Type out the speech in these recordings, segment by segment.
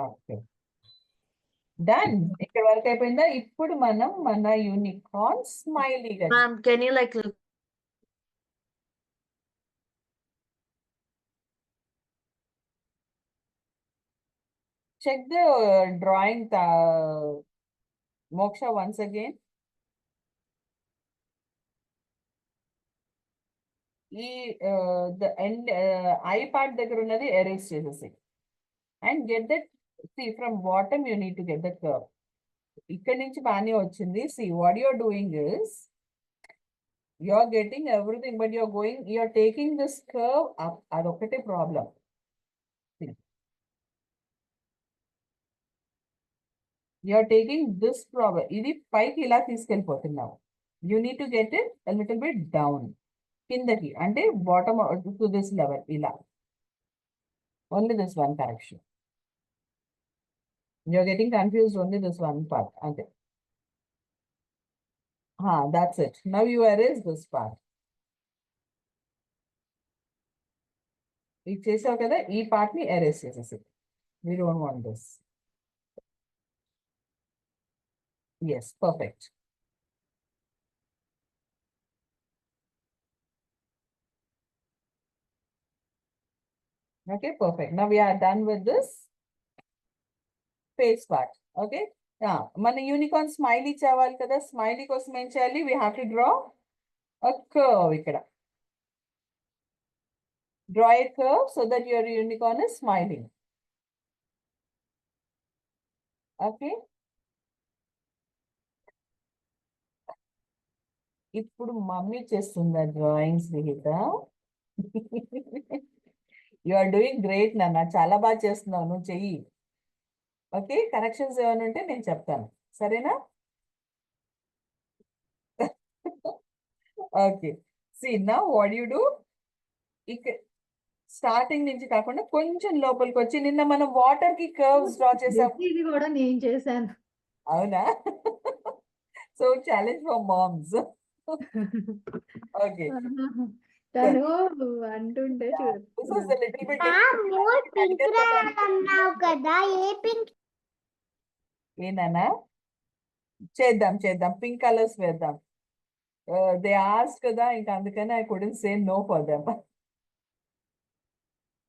Okay, done. ఇక్కడ వరకు అయిపోయిందా? ఇప్పుడు మనం మన యూనికార్న్ స్మైలీ గా Ma'am, can you like check the drawing, Moksha, once again. ఈ the end I part దగ్గర ఉన్నది erase చేసేసి and get that. See, from bottom you need to get the curve. ఇక్కడ నుంచి బాగానే వచ్చింది. See, what you're doing is you're getting everything, but you're taking this curve up. అదొకటే problem. You're taking this problem. ఇది పైకి ఇలా తీసుకెళ్ళిపోతున్నావు. You need to get it a little bit down. కిందకి అంటే బాటమ్ టు దిస్ లెవెల్ ఇలా. Only this one correction. You're getting confused only this one part. Okay. That's it. Now you erase this part. ఇది చేసావు కదా, ఈ part ని erase చేసేసి. We don't want this. Yes, perfect. Okay, perfect. Now we are done with this face part. Okay. మన unicorn smiley చేయాలి కదా. Smiley కోసం ఏం చేయాలి? We have to draw a curve ఇక్కడ. Draw a curve so that your unicorn is smiling. Okay. ఇప్పుడు mummy చేస్తుందా drawings Vihita? You are doing great నాన్న, చాలా బాగా చేస్తున్నావు, నువ్వు చెయ్యి. ఓకే, కరెక్షన్స్ ఏమైనా ఉంటే నేను చెప్తాను, సరేనా? Okay, see now what you do. ఇక్కడ స్టార్టింగ్ నుంచి కాకుండా కొంచెం లోపలికి వచ్చి, నిన్న మనం వాటర్ కి కర్వ్స్ డ్రా చేసాం. ఇది కూడా నేను చేశాను. అవునా? So challenge for moms. Okay, తను అంటుంటే ఏనా చేద్దాం చేద్దాం, పింక్ కలర్స్ వేద్దాం. దే ఆస్క్డ్ కదా, ఇంకా అందుకని I couldn't say no for them.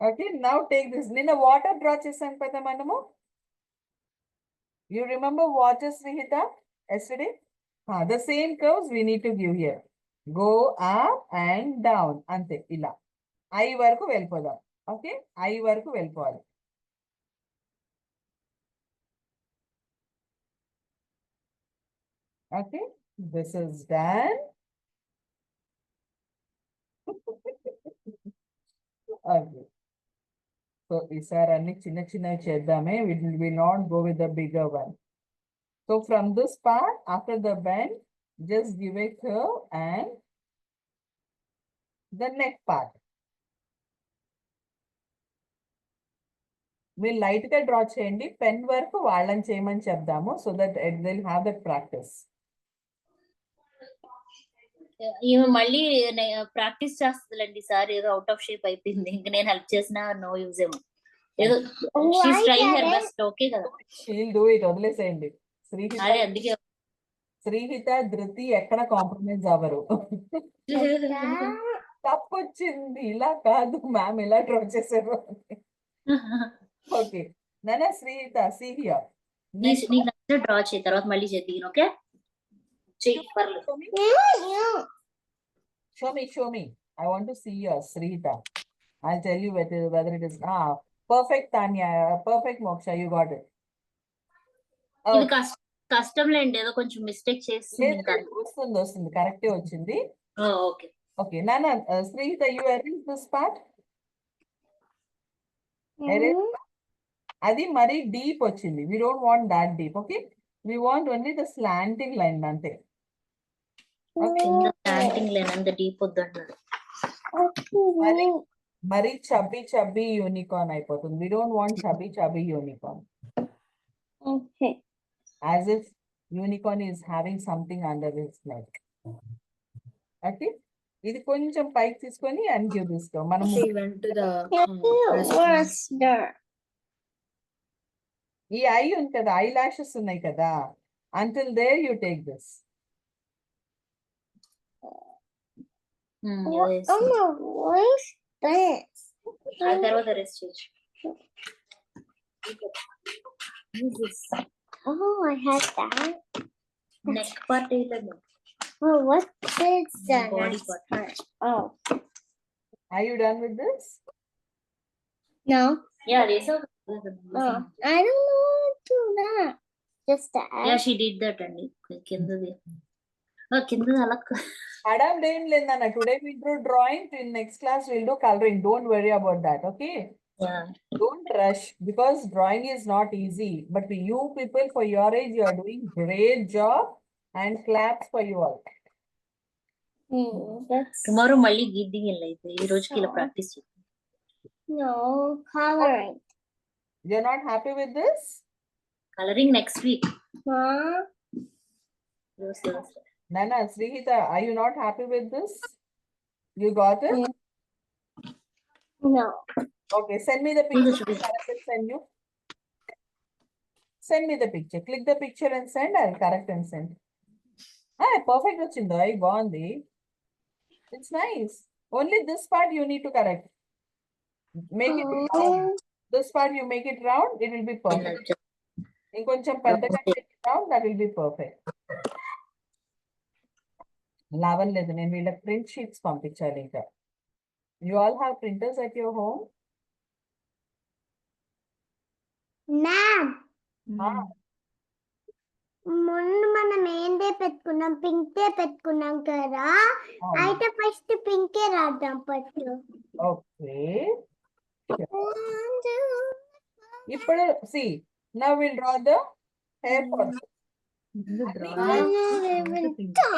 Okay, now take this. నిన్న వాటర్ డ్రా చేసాం కదా మనము. You remember water Vihita yesterday? The same curves we need to give here. Go up and down. అంతే, ఇలా ఐ వరకు వెళ్ళిపోదాం. ఓకే, ఐ వరకు వెళ్ళిపోవాలి. Okay, this is done. Okay, so ఈసారి అన్ని చిన్న చిన్నవి చేద్దామే. We will not go with the bigger one. So from this part, after the bend, just give a curve and the neck part. మీరు light గా draw చేయండి, pen work వాళ్ళని చేయమని చెప్దాము, so that they will have that practice. ఈమె మళ్ళీ practice చేస్తుందండి sir, ఏదో అవుట్ ఆఫ్ షేప్ అయిపోయింది, ఇంకా నేను హెల్ప్ చేసినా నో యూజ్ ఏమో. ఏదో she's trying her best. Okay కదా, షీల్ డూ ఇట్. వదిలేసేయండి. అందుకే శ్రీహిత ధృతి ఎక్కడ కాంప్రమైజ్ అవ్వరు. తప్పొచ్చింది, ఇలా కాదు మ్యామ్, ఇలా డ్రా చేశారు. ఓకే నానా, శ్రీహిత సీ హియర్. నీకు డ్రా చేయి, తర్వాత మళ్ళీ చేద్దాం. Okay, show me. I want to see yours, Srihita. I'll tell you whether it is perfect. Tanya, perfect. Moksha, you got it. ఇది కష్టం లేండి, ఏదో కొంచెం మిస్టేక్ చేస్తుంది. వస్తుంది కరెక్టే వచ్చింది. ఓకే ఓకే నానా, Srihita, you arrange this part. అది మరీ డీప్ వచ్చింది. We don't want that deep. Okay, we want only the slanting line అంతే. స్లాంటింగ్ లైన్ అంత డీప్ వద్దంటారు. మరి చబ్బీ యూనికార్న్ అయిపోతుంది. We don't want chubby unicorn. Okay. As if unicorn is having something under its neck. Okay, ఇది కొంచెం పైకి తీసుకొని and give this to మనం. ఈ ఐ ఉంది కదా, ఐ లాషెస్ ఉన్నాయి కదా, until there you take this. ఏదో వేసింది. what's this? ఆ తర్వాత రెస్ట్ చేయొచ్చు. Oh, I had that. Neck part వేయలేదు. Oh, what's this? The Body next part. part. Oh, Are you done with this? no. Yeah వేసావు. Oh, I don't know how to do that. Just the yeah egg. She did that అండి. కిందది కిందది అలా Adam didn't learn today we do drawing. In next class we'll do coloring. Don't worry about that. Okay. Yeah Don't rush because drawing is not easy. But you people for your age, you are doing great job and claps for you all. That's tomorrow మళ్ళీ గీద్దింగ్ అయితే ఈ రోజుకి ఇలా practice చేయండి. no coloring. You're not happy with this? Colouring next week. Huh? Nana, Srihita, are you not happy with this? You got it? Yeah. No. Okay, send me the picture. Correct and send you. Send me the picture. Click the picture and send. I'll correct and send. Ah, perfect వచ్చిందో బాగుంది. It's nice. Only this part you need to correct. Make it round. This part you make it round, it will be perfect. ఇంకొంచెం పెద్దగా make it round, that will be perfect. లాభం లేదు, నేను వీళ్ళకి print sheets పంపించాలి ఇంకా. You all have printers at your home? Ma'am, Ah, మొన్న మనం ఏందే పెట్టుకున్నాం, పింకే పెట్టుకున్నాం కదా. అవును. అయితే ఫస్ట్ పింకే రాద్దాం పట్టు. Okay. ఇప్పుడు see, now we'll draw the hair follicle.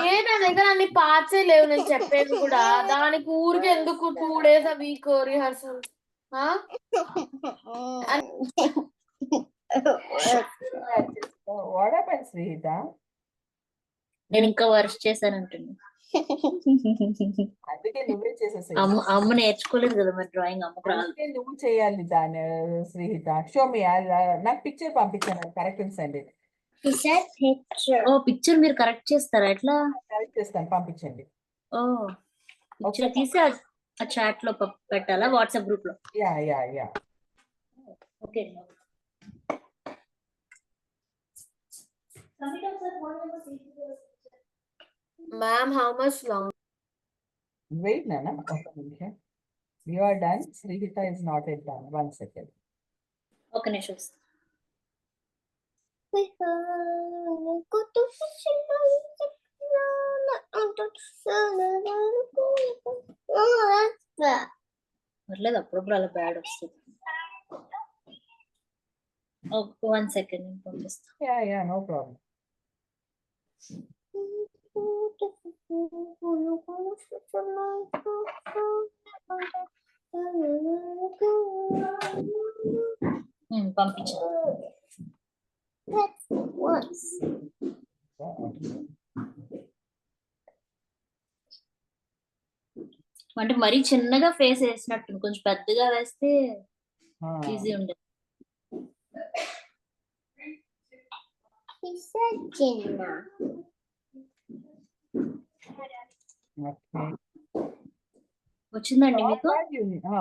ఏ నా దగ్గర అన్ని పార్ట్సే లేవు నేను చెప్పేది కూడా. దానికి ఊరికి ఎందుకు 2 days a week rehearsal? What happened, Srihita? నేను ఇంకా వర్క్ చేశానంటుంది. అందుకే నువ్వే చేసేసాయి. అమ్మ నేర్చుకోలేదు కదా మరి డ్రాయింగ్, అమ్మకు రాదు. అందుకే నువ్వు చేయాలి దాన్ని, శ్రీహిత. షో మీ, నాకు పిక్చర్ పంపించాను, కరెక్ట్ అండి. picture. ఓ పిక్చర్ మీరు కరెక్ట్ చేస్తారా? ఎట్లా కరెక్ట్ చేస్తాను, పంపించండి. ఓ పిక్చర్ తీసి ఆ చాట్ లో పెట్టాలా, వాట్సాప్ గ్రూప్ లో? Yeah yeah yeah. Okay. Ma'am how much long? Wait నాన్న, ఒక నిమిషం. You are done. Srihita is not yet done. 1 second. ఒక నిమిషం. పర్లేదు, అప్పుడప్పుడు అలా బ్యాడ్ వస్తుంది. 1 సెకండ్ నేను పంపిస్తాను. Yeah, yeah, no problem. పంపించాను. అంటే మరీ చిన్నగా ఫేస్ వేసినట్టు, కొంచెం పెద్దగా వేస్తే ఈజీ ఉండేది. Okay. వచ్చిందండి మీకు?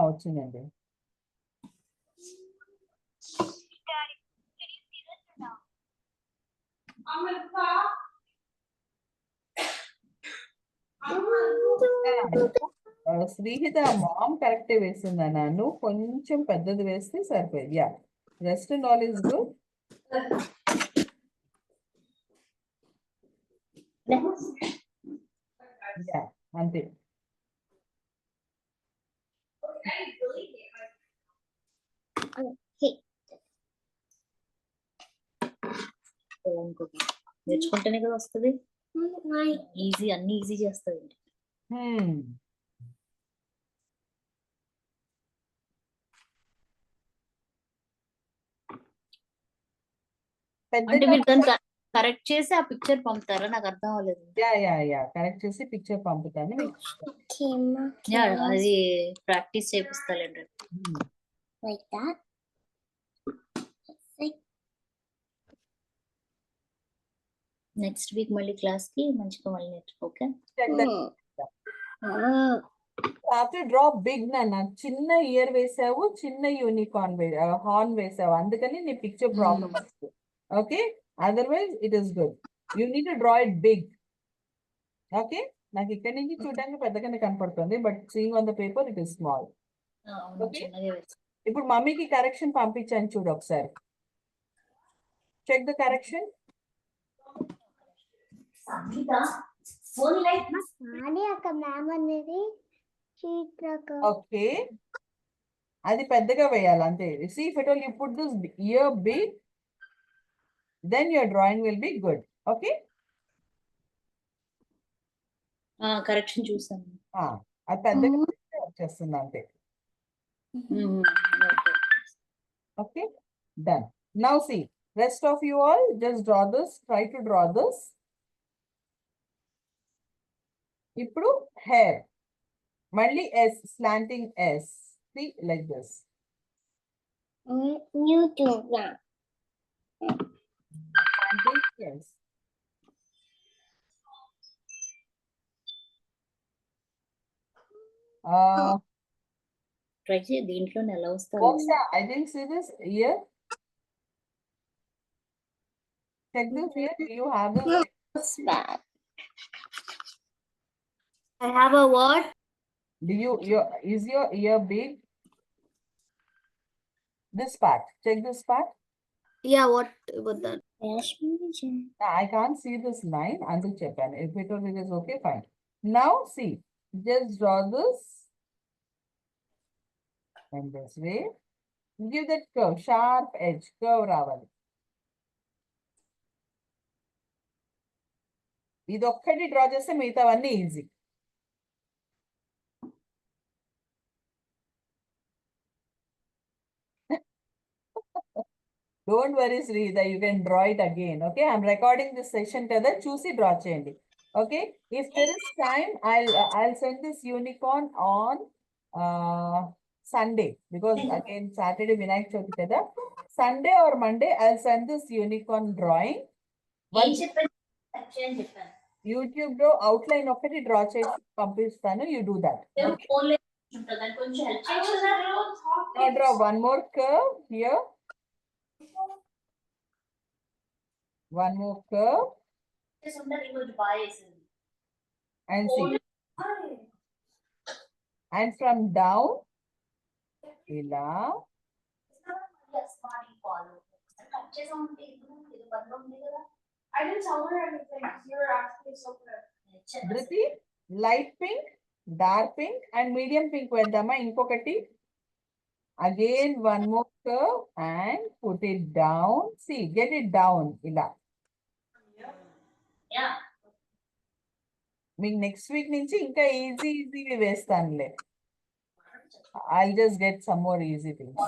వచ్చిందండి. శ్రీహిత మామ్ కరెక్టే వేసిందన్నా, నువ్వు కొంచెం పెద్దది వేస్తే సరిపోయింది. Yeah, rest and all is good. Yeah, అంతే. నేర్చుకుంటేనే కదా వస్తుంది. ఈజీ, అన్ని ఈజీ చేస్తుంది. అంటే మీరు దాన్ని కరెక్ట్ చేసి ఆ పిక్చర్ పంపుతారా? నాకు అర్థం అవ్వలేదు. యా యా యా, కరెక్ట్ చేసి పిక్చర్ పంపుతాను. అది ప్రాక్టీస్ చేపిస్తాలేండి. Like that. Like next week మళ్ళీ క్లాస్ కి మంచిగా మళ్ళీ నేర్చుకో. Okay Check that. After draw big nana, చిన్న ఇయర్ వేసావు, చిన్న యూనికార్న్ హార్న్ వేసావు, అందుకని నీ పిక్చర్ ప్రాబ్లమ్ వస్తుంది. Okay, otherwise it is good. You need to draw it big. Okay, నాకు ఇక్కడ నుంచి చూడడానికి పెద్దగానే కనపడుతుంది, but seeing on the paper it is small. Okay. చిన్నగా వేసుకో. ఇప్పుడు మమ్మీకి కరెక్షన్ పంపించాను చూడు ఒకసారి. Check the correction. కానీ అక్క మ్యామ్ అనేది చీట్రక ఓకే, అది పెద్దగా వేయాలి అంతే. See if at all you put this ear big, then your drawing will be good. Okay. Correction చూసాను. అది పెద్దగా వచ్చేస్తుంది అంతే. Okay, done. Now see, rest of you all just draw this, try to draw this. ఇప్పుడు hair, మళ్ళీ S, slanting S. See, like this. YouTube Slanting S. Try చేయి, దీంట్లో ఎలా వస్తుంది? Moksha, I didn't see this ear. Check this ear. Do you have this? I have a what? Do you, is your ear big? This part. Check this part. Yeah, what about that? I can't see this line until Japan. If it is okay, fine. Now see, just draw this in this way. Give that curve, sharp edge, curve రావాలి. ఇది ఒక్కటి draw చేస్తే మిగతావన్నీ easy. Don't worry, Sridhar, you can draw it again. Okay, I'm recording this session kada చూసి draw చేయండి. Okay, if there is time, I'll send this unicorn on Sunday, because again Saturday Vinayak Chavithi kada. Sunday or Monday I'll send this unicorn drawing. ఏం చెప్పాను? అని చెప్పాను. YouTube లో outline ఒకటి draw చేసి పంపిస్తాను. You do that. Okay? Phone లో ఉంటుంది, కొంచెం హెల్ప్ చేయొచ్చు. Now draw one more curve here. One more curve and see. And from down, ila. Dhriti, light pink, dark pink and medium pink vedama inkokati. Again one more curve and put it down. See, get it down ila. Yeah. మీకు next week నుంచి ఇంకా easy వేస్తానులే. I'll just get some more easy things.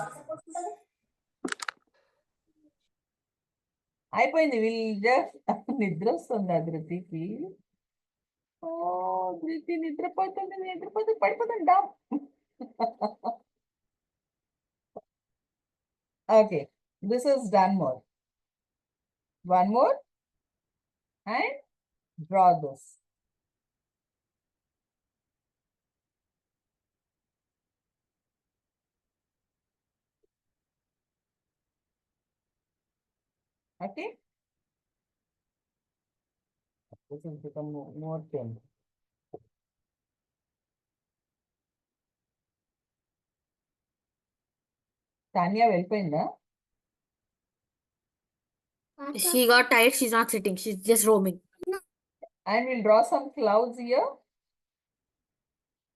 అయిపోయింది. నిద్ర వస్తుంది ధృతికి. ఓ ధృతి నిద్రపోతుంది పడిపోతుందా? Okay, this is done more. One more and draw this. Okay. This has become more thin. Tanya వెళ్ళిపోయిందా? She got tired. She's not sitting. She's just roaming. And we'll draw some clouds here.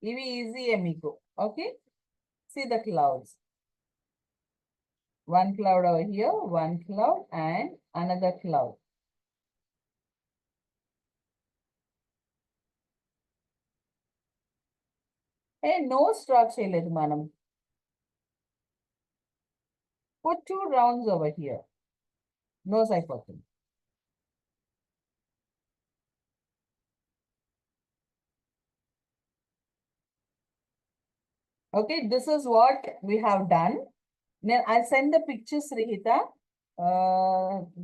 Ivi easy మీకు. Okay. See the clouds. One cloud over here, one cloud and another cloud. Hey, nose draw చేయలేదు మనం. Put 2 rounds over here. Nose అయిపోతుంది. Okay, this is what we have done. Now I'll send the pictures, Rihita.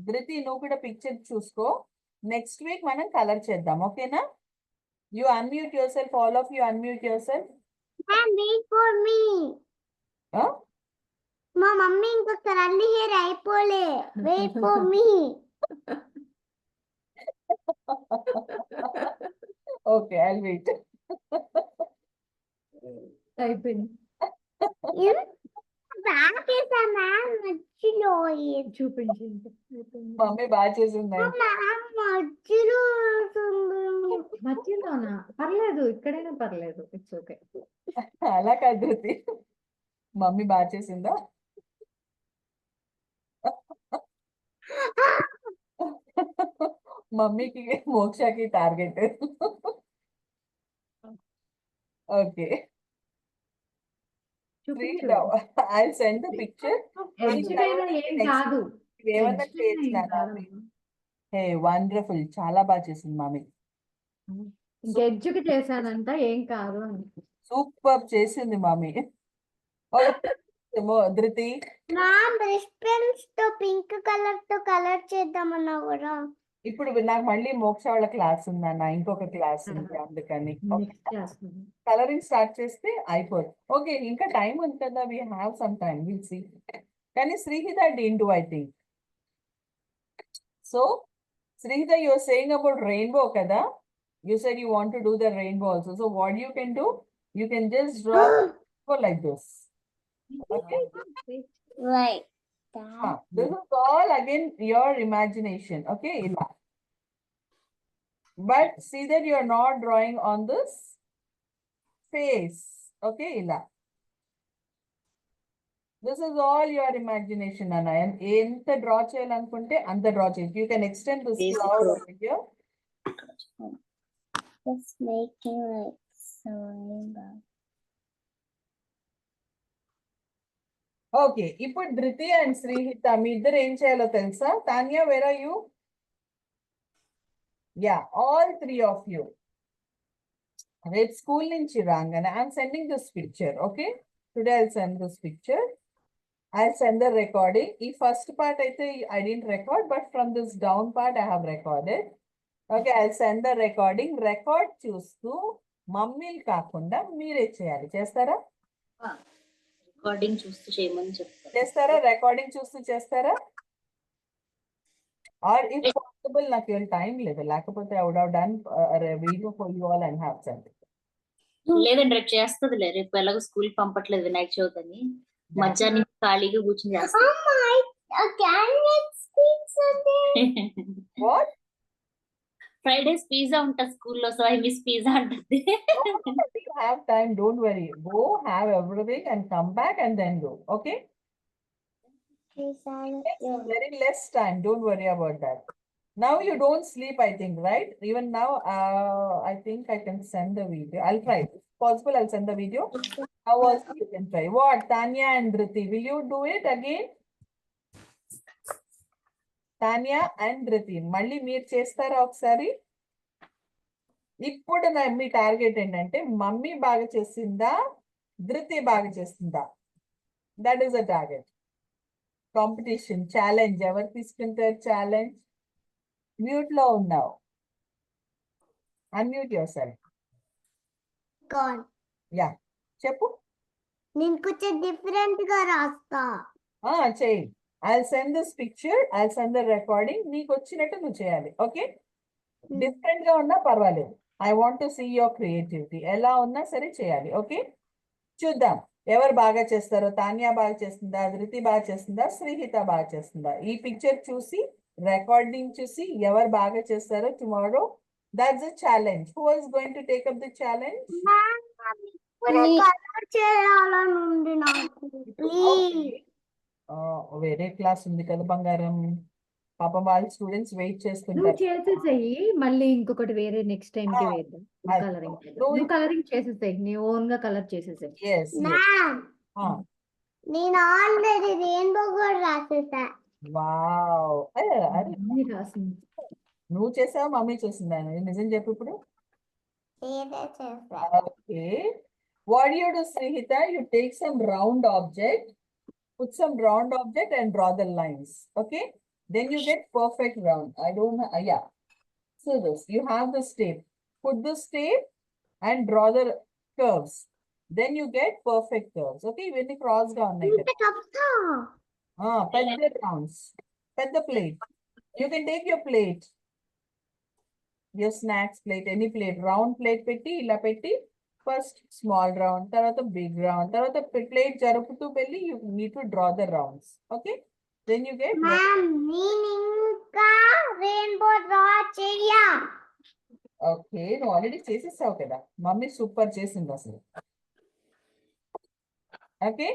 Dhriti, నువ్వు కూడా picture చూసుకో. Next week మనం colour చేద్దాం, ఓకేనా? You unmute yourself, all of you unmute yourself. Ma'am, wait for me. మా mummy ఇంకా current hair అయిపోలే. Wait for me. Okay, I'll wait. అయిపోయింది. బాగా చేసా మ్యామ్, మధ్యలో చూపించింది. మమ్మీ బాగా చేసిందండి. మధ్యలో మధ్యలోనా? పర్లేదు, ఇక్కడైనా పర్లేదు. It's okay. అలా కాదు ధృతి, మమ్మీ బాగా చేసిందా? మమ్మీకి మోక్షకి టార్గెట్. ఓకే, చూపించు. I'll send the picture. ఎడ్జ్కైనా ఏం కాదు. ఏమన్నా ఎడ్జ్కైనా ఏం చేసినా కాదమ్మా. హే వండర్ఫుల్, చాలా బాగా చేసింది మమ్మీ. ఇంకా ఎడ్జ్కి చేశానంట, ఏం కాదు అని. సూపర్ చేసింది మమ్మీ. ధృతి, మ్యామ్ బ్రష్ పెన్స్ తో పింక్ కలర్ తో కలర్ చేద్దామన్నా కూడా. ఇప్పుడు నాకు మళ్ళీ మోక్ష వాళ్ళ క్లాస్ ఉందన్న, ఇంకొక క్లాస్ ఉంది, అందుకని నెక్స్ట్ చేస్తాను. కలరింగ్ స్టార్ట్ చేస్తే అయిపోదు. ఓకే, ఇంకా టైం ఉంది కదా, we have some time, we'll see. కానీ Sreehitha didn't do, I think. So Srihita, you're saying about rainbow kada? You said you want to do the rainbow also. So what you can do? You can just draw rainbow like this. Okay? Right. This is all again your imagination. Okay? Ila. But see that you are not drawing on this face. Okay? Ila. This is all your imagination, Anna. And enta draw cheyalanunte anta draw cheyu. You can extend this cloud over here. Just making like rainbow. Okay, ఇప్పుడు ధృతి and Sreehitha మీ ఇద్దరు ఏం చేయాలో తెలుసా? Tanya, where are you? Yeah, all three of you. రేపు school నుంచి రాగానే I'm sending this picture, okay? Today I'll send this picture. I'll send the recording. ఈ first part అయితే I didn't record, but from this down part I have recorded. Okay, I'll send the recording. Record చూస్తూ మమ్మీలు కాకుండా మీరే చేయాలి. చేస్తారా? Recording చూస్తూ చేయమని చెప్తాను. చేస్తారా? రికార్డింగ్ చూస్తూ చేస్తారా? ఆర్ ఇఫ్ పాసిబుల్, నాకు ఏం టైం లేదు, లేకపోతే I would have done a video for you all and have sent it. లేదండి, రేపు చేస్తుందిలే. రేపు ఎలాగో స్కూల్ పంపట్లేదు వినాయక చవితి అని. మధ్యాహ్నం ఖాళీగా కూర్చొని చేస్తా. What? ఫ్రైడేస్ పిజ్జా ఉంటుంది స్కూల్లో, సో ఐ మిస్ పిజ్జా అంటుంది. You have time, don't worry. Go have everything and come back and then go. Okay? Very less time. Don't worry about that. Now you don't sleep, I think, right? Even now, I think I can send the video. I'll try. If possible, I'll send the video. Now also you can try. What? Tanya and Dhriti, will you do it again? Tanya and Dhriti, మళ్ళీ మీరు చేస్తారా ఒకసారి? ఇప్పుడు మీ target ఏంటంటే mummy బాగా చేసిందా, ధృతి బాగా చేసిందా? That is a target. Competition, challenge. ఎవరు తీసుకుంటారు ఛాలెంజ్? మ్యూట్ లో ఉన్నావు, అన్మ్యూట్ యువర్ సెల్ఫ్. యా, చెప్పు. నేను కొంచెం డిఫరెంట్ గా రాస్తా. చెయ్యి. I'll send this picture, I'll send the recording. నీకు వచ్చినట్టు నువ్వు చేయాలి. ఓకే? డిఫరెంట్ గా ఉన్నా పర్వాలేదు. I want to see your creativity. ఎలా ఉన్నా సరే చేయాలి. ఓకే? చూద్దాం ఎవరు బాగా చేస్తారో. తాన్యా బాగా చేస్తుందా, ధృతి బాగా చేస్తుందా, శ్రీహిత బాగా చేస్తుందా? ఈ పిక్చర్ చూసి, రికార్డింగ్ చూసి ఎవరు బాగా చేస్తారో tomorrow, that's a challenge. Who is going to take up the challenge? Colour చేయాలని ఉంది నాకు. ప్లీజ్. వేరే క్లాస్ ఉంది కదా బంగారం, పాపం వాళ్ళ స్టూడెంట్స్ వెయిట్ నువ్వు చేస్తుంటారు. చేసేసేయి, మళ్ళీ ఇంకొకటి వేరే నెక్స్ట్ టైం కి వేద్దాం. అది. కలరింగ్ నువ్వు- నువ్వు కలరింగ్ చేసేసేయి, నీ ఓన్ గా కలర్ చేసేసేయి. Yes, yes. మ్యామ్, నేను ఆల్రెడీ రెయిన్బో కూడా రాసేసా. వావ్. అరే అన్నీ రాసింది. నువ్వు చేసావా మమ్మీ చేసిందా? నిజం చెప్పు ఇప్పుడు. ఏదే చేసా. Okay, what you do, Srihita, you take some round object, put some round object and draw the lines. Okay, then you get perfect round. I don't know. Yeah, So this, you have this tape. Put this tape and draw the curves. Then you get perfect curves. Okay, ఇవన్నీ cross గా ఉన్నాయి ఇంత కదా. కప్తా పెద్ద rounds. పెద్ద plate. You can take your plate. Your snacks plate, any plate, round plate పెట్టి ఇలా పెట్టి first small round, తర్వాత big round, తర్వాత plate జరుపుతూ వెళ్ళి you need to draw the rounds. Okay, then you get ma'am నేను ఇంకా రెయిన్బో డ్రా చెయ్యా ఓకే. నువ్వు ఆల్రెడీ చేసేసావు కదా, మమ్మీ సూపర్ చేసింది అసలు. ఓకే.